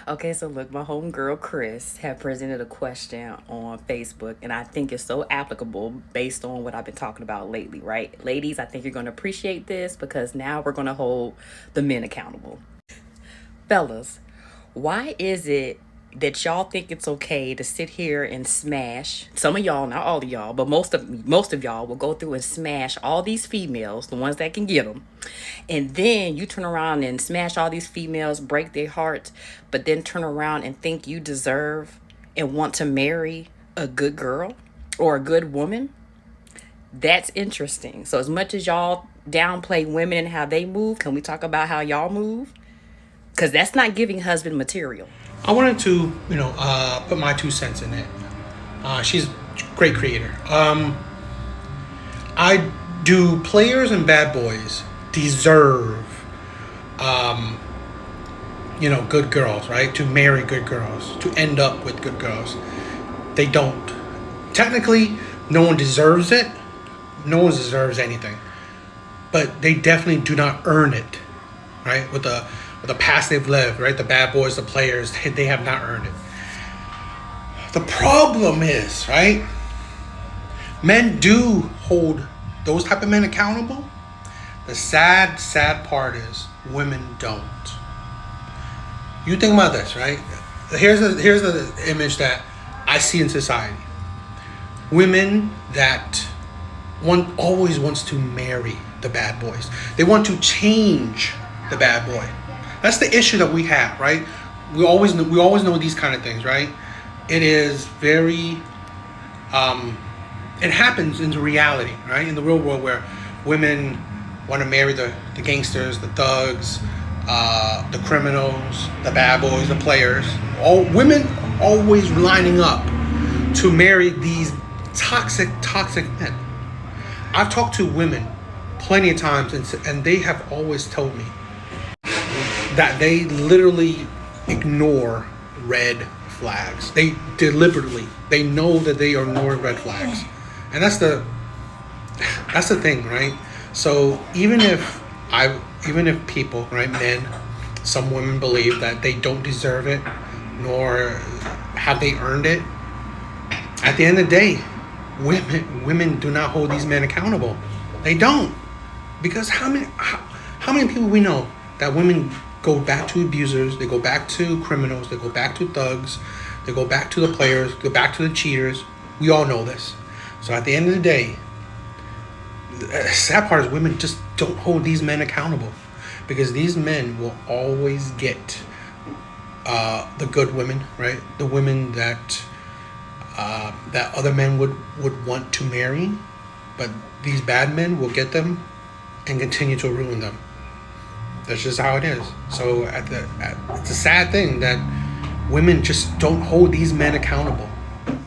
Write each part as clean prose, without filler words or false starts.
Okay, so look, my homegirl Chris had presented a question on Facebook, and I think it's so applicable based on what I've been talking about lately, right? Ladies, I think you're going to appreciate this because now we're going to hold the men accountable. Fellas, why is it that y'all think it's okay to sit here and smash some of y'all, not all of y'all, but most of y'all will go through and smash all these females, the ones that can get them, and then you turn around and smash all these females, break their hearts, but then turn around and think you deserve and want to marry a good girl or a good woman? That's interesting. So as much as y'all downplay women and how they move, can we talk about how y'all move? Because that's not giving husband material. I wanted to, put my 2 cents in it. She's a great creator. I do players and bad boys deserve, good girls, right? To marry good girls, to end up with good girls. They don't. Technically, no one deserves it. No one deserves anything, but they definitely do not earn it, right? With the past they've lived, right? The bad boys, the players, they have not earned it. The problem is, right? Men do hold those type of men accountable. The sad part is women don't. You think about this, right? Here's the image that I see in society. Women that one always wants to marry the bad boys. They want to change the bad boy. That's the issue that we have, right? We always know these kind of things, right? It is very, it happens in reality, right? In the real world, where women want to marry the gangsters, the thugs, the criminals, the bad boys, the players. All women always lining up to marry these toxic men. I've talked to women plenty of times, and they have always told me that they literally ignore red flags. They know that they ignore red flags, and that's the thing, right? So even if people, right, men, some women believe that they don't deserve it, nor have they earned it. At the end of the day, women do not hold these men accountable. They don't, because how many people we know that women go back to abusers, they go back to criminals, they go back to thugs, they go back to the players, go back to the cheaters. We all know this. So at the end of the day, the sad part is women just don't hold these men accountable, because these men will always get the good women, right? The women that other men would want to marry, but these bad men will get them and continue to ruin them. That's just how it is. So it's a sad thing that women just don't hold these men accountable.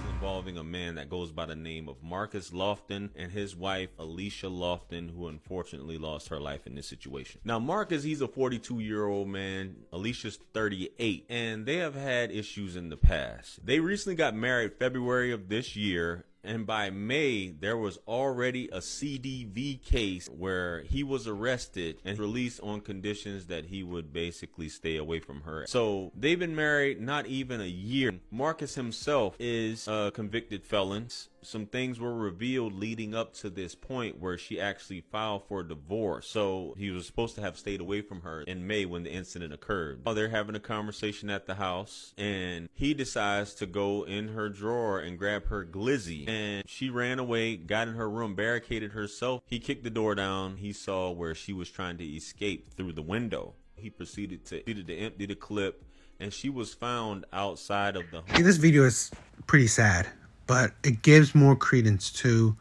Involving a man that goes by the name of Marcus Lofton and his wife Alicia Lofton, who unfortunately lost her life in this situation. Now Marcus, he's a 42-year-old man. Alicia's 38, and they have had issues in the past. They recently got married February of this year, and by May, there was already a CDV case where he was arrested and released on conditions that he would basically stay away from her. So they've been married not even a year. Marcus himself is a convicted felon. Some things were revealed leading up to this point where she actually filed for divorce. So he was supposed to have stayed away from her in May when the incident occurred. They're having a conversation at the house, and he decides to go in her drawer and grab her glizzy. And she ran away, got in her room, barricaded herself. He kicked the door down. He saw where she was trying to escape through the window. He proceeded to empty the clip, and she was found outside of the home. This video is pretty sad, but it gives more credence to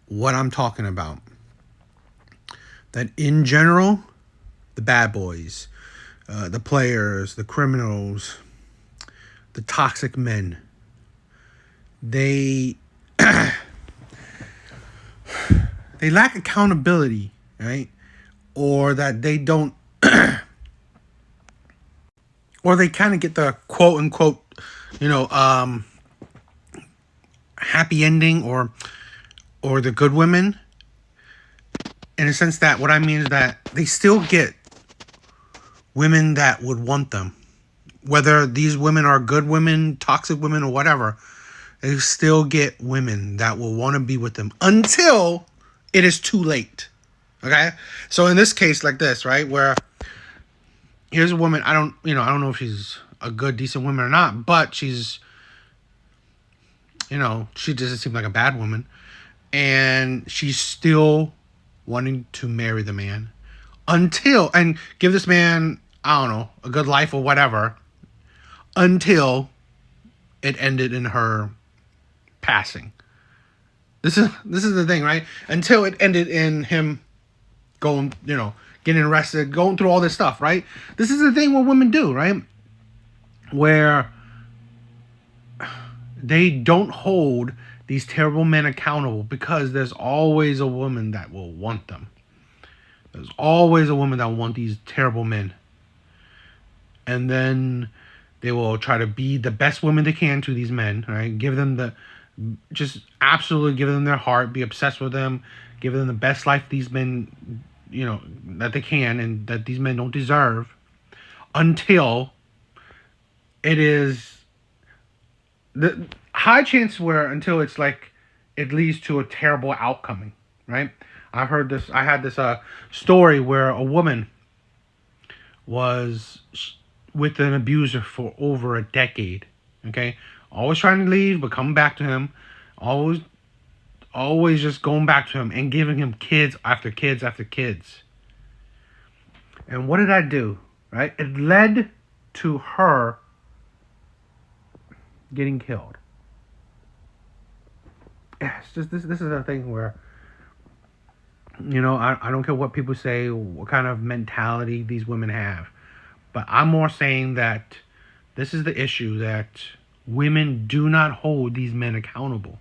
what I'm talking about. That in general, the bad boys, the players, the criminals, the toxic men, they they lack accountability, right? Or that they don't, or they kind of get the quote unquote, happy ending, or the good women, in a sense that what I mean is that they still get women that would want them, whether these women are good women, toxic women, or whatever, they still get women that will want to be with them until it is too late. Okay? So in this case, like this, right, where here's a woman, I don't know if she's a good, decent woman or not, but she's, she doesn't seem like a bad woman. And she's still wanting to marry the man and give this man, I don't know, a good life or whatever, until it ended in her passing. This is the thing, right? Until it ended in him going, getting arrested, going through all this stuff, right? This is the thing what women do, right? Where they don't hold these terrible men accountable because there's always a woman that will want them. There's always a woman that will want these terrible men. And then they will try to be the best woman they can to these men, right? Just absolutely give them their heart, be obsessed with them, give them the best life these men, that they can and that these men don't deserve, until it is the high chance until it's like it leads to a terrible outcome, right? I had this story where a woman was with an abuser for over a decade, okay? Always trying to leave, but coming back to him. Always just going back to him and giving him kids after kids after kids. And what did that do, right? It led to her getting killed. It's just, this is a thing where, I don't care what people say, what kind of mentality these women have. But I'm more saying that this is the issue, that women do not hold these men accountable,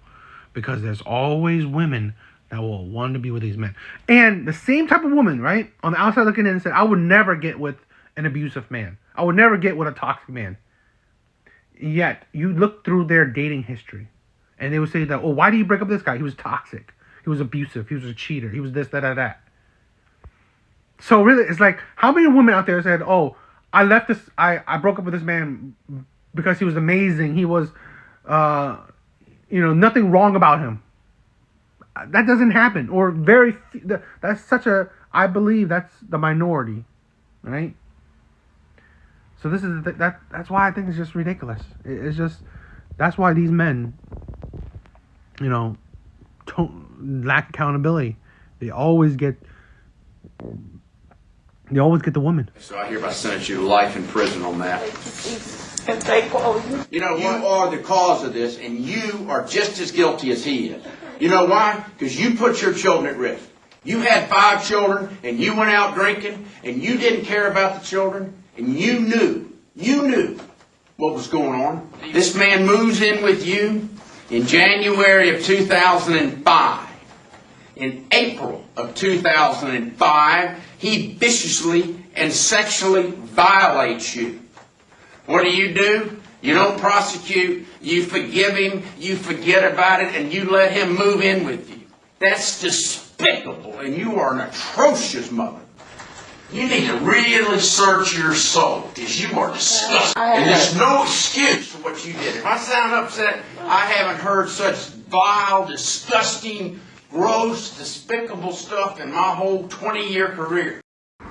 because there's always women that will want to be with these men. And the same type of woman, right, on the outside looking in and said, I would never get with an abusive man. I would never get with a toxic man. Yet, you look through their dating history, and they would say that, why do you break up with this guy? He was toxic. He was abusive. He was a cheater. He was this, that. So really, it's like, how many women out there said, I broke up with this man because he was amazing. He was, nothing wrong about him. That doesn't happen. Or I believe that's the minority, right? So this is that's why I think it's just ridiculous. It's just, that's why these men, don't lack accountability. They always get the woman. So I hereby sentence you to life in prison on that. You are the cause of this, and you are just as guilty as he is. You know why? Because you put your children at risk. You had 5 children, and you went out drinking, and you didn't care about the children, and you knew what was going on. This man moves in with you in January of 2005. In April of 2005, he viciously and sexually violates you. What do? You don't prosecute, you forgive him, you forget about it, and you let him move in with you. That's despicable, and you are an atrocious mother. You need to really search your soul, because you are disgusting. And there's no excuse for what you did. If I sound upset, I haven't heard such vile, disgusting, gross, despicable stuff in my whole 20-year career.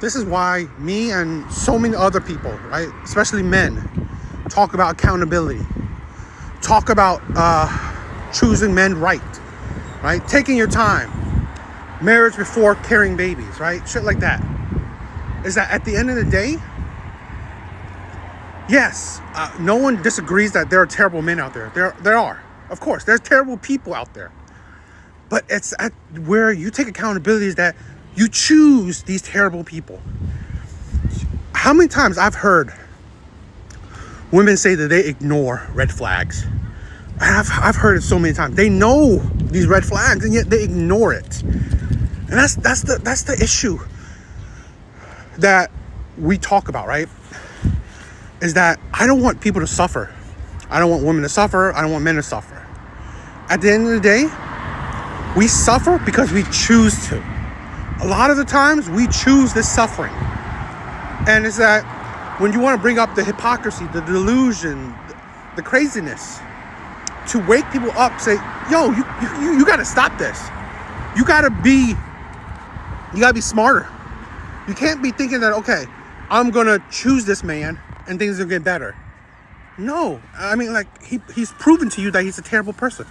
This is why me and so many other people, right, especially men, talk about accountability. Talk about choosing men right? Taking your time. Marriage before carrying babies, right? Shit like that. Is that at the end of the day, yes, no one disagrees that there are terrible men out there. There are. Of course, there's terrible people out there. But it's at where you take accountability is that you choose these terrible people. How many times I've heard women say that they ignore red flags. And I've heard it so many times. They know these red flags and yet they ignore it. And that's the issue that we talk about, right? Is that I don't want people to suffer. I don't want women to suffer. I don't want men to suffer. At the end of the day, we suffer because we choose to. A lot of the times we choose this suffering. And it's that when you want to bring up the hypocrisy, the delusion, the craziness, to wake people up, say, yo, you got to stop this. You got to be smarter. You can't be thinking that, okay, I'm going to choose this man and things will get better. No, I mean, like, he's proven to you that he's a terrible person.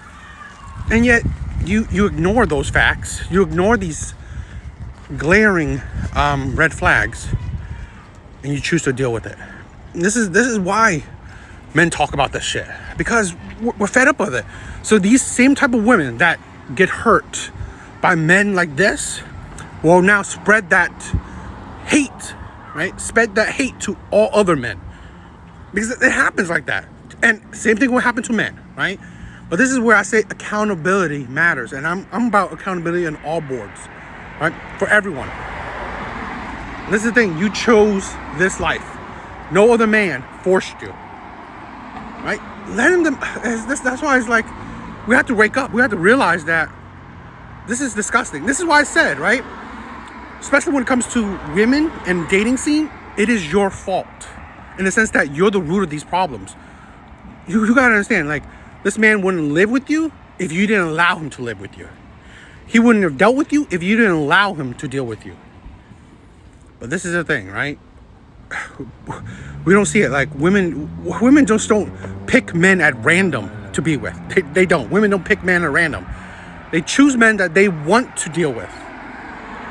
And yet you ignore those facts. You ignore these glaring red flags, and you choose to deal with it. And this is why men talk about this shit, because we're fed up with it. So these same type of women that get hurt by men like this will now spread that hate, right? Spread that hate to all other men, because it happens like that. And same thing will happen to men, right? But this is where I say accountability matters, and I'm about accountability on all boards, right? For everyone. This is the thing. You chose this life. No other man forced you, right? That's why it's like we have to wake up. We have to realize that this is disgusting. This is why I said, right? Especially when it comes to women and dating scene, it is your fault in the sense that you're the root of these problems. You gotta understand, like, this man wouldn't live with you if you didn't allow him to live with you. He wouldn't have dealt with you if you didn't allow him to deal with you. But this is the thing, right? We don't see it. Like, women just don't pick men at random to be with. They don't. Women don't pick men at random. They choose men that they want to deal with,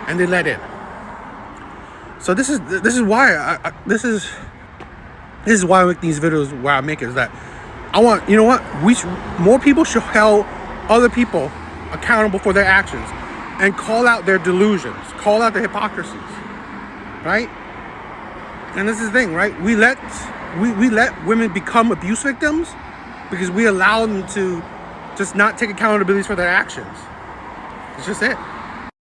and they let in. So this is why this is why I make these videos. Why I make it is that I want, you know what? More people should hold other people accountable for their actions and call out their delusions, call out their hypocrisies, right? And this is the thing, right? We let women become abuse victims because we allow them to just not take accountability for their actions. It's just it.